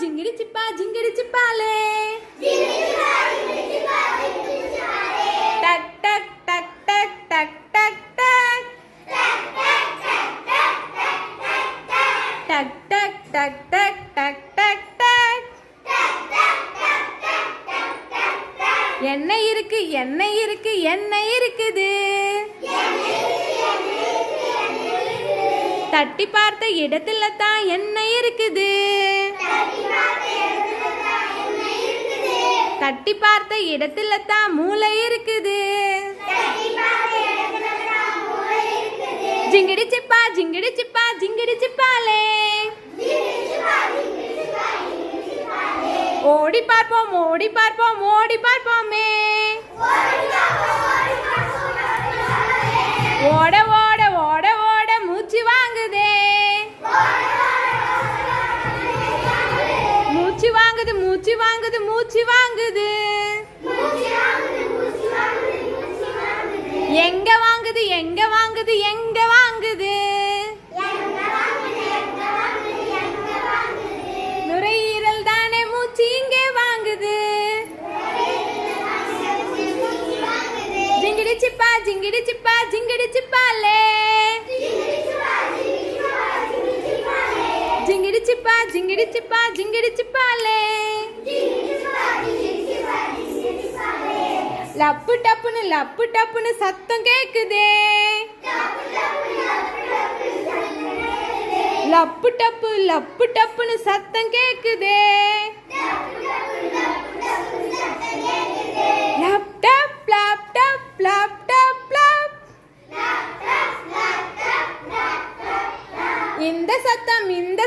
ஜிங்கிடி சிப்பா ஜிங்கிடி சிப்பாலே டக் டக் டக் டக் டக் டக் டக் டக் டக் டக் டக் டக் டக் டக். என்ன இருக்கு என்ன இருக்கு என்ன இருக்குது? தட்டி பார்த்த இடத்துல தான் என்ன இருக்குது? தட்டி பார்த்த இடத்துல தான் மூளை இருக்குது. ஜிங்கிடி சிப்பா ஜிங்கிடி சிப்பா ஜிங்கிடி சிப்பாலே ஓடி பார்ப்போம் ஓடி பார்ப்போம் ஓடி பார்ப்போமே. ஓட ஓட ஓட ஓட மூச்சு வாங்குதே. மூச்சு வாங்குது மூச்சு வாங்குது மூச்சு வாங்குது. எங்க வாங்குது எங்க வாங்குது எங்க வாங்குது? நுரையீரல் தானே மூச்சு இங்கே வாங்குது. ஜிங்கிடி சிப்பா ஜிங்கிடி சிப்பா ஜிங்கிடி சிப்பாலே ஜிங்கிடி சிப்பா ஜிங்கிடி சிப்பா ஜிங்கிடி சிப்பாலே லப்பு டப்புன்னு சத்தம் கேக்குதே. லப்பு டப்புன்னு சத்தம் கேக்குதே. Laptop laptop laptop lab. இந்த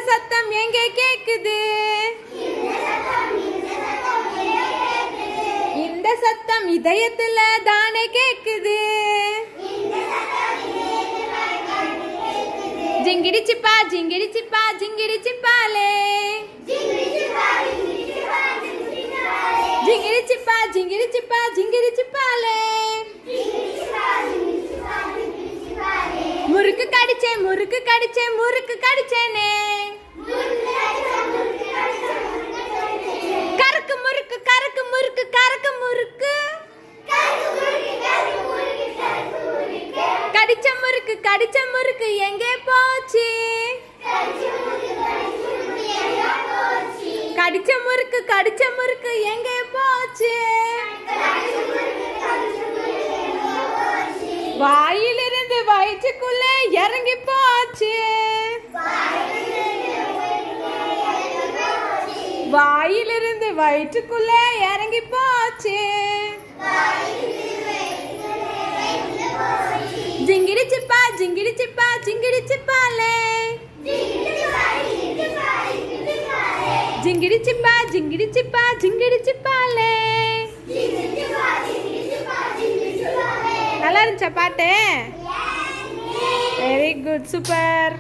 சத்தம் எங்கே கேக்குது? இந்த சத்தம் இதயத்துல தானே கேக்குது. ஜிங்கிடி சிப்பா ஜிங்கிடி சிப்பா ஜிங்கிடி சிப்பாலே ஜிங்கிடி சிப்பா ஜிங்கிடி சிப்பா ஜிங்கிடி சிப்பாலே முறுக்கு கடிச்சேன் முறுக்கு கடிச்சேன் முறுக்கு கடிச்சேனே. கருக்கு முறுக்கு கருக்கு முறுக்கு கருக்கு முறுக்கு. கடிச்ச முறுக்கு எங்கே போச்சு? கடிச்ச முறுக்கு எங்கே போச்சு? வாயிலிருந்து வயிற்றுக்குள்ளே இறங்கி போச்சு. வாயிலிருந்து வயிற்றுக்குள்ளே இறங்கி போச்சு. ஜிங்கிடி சிப்பா ஜிங்கிடி சிப்பா ஜிங்கிடி சிப்பாலே ஜிங்கிடி சிப்பா ஜிங்கிடி சிப்பா ஜிங்கிடி சிப்பாலே. நல்லா இருந்துச்சா பாட்டு? Very good, super.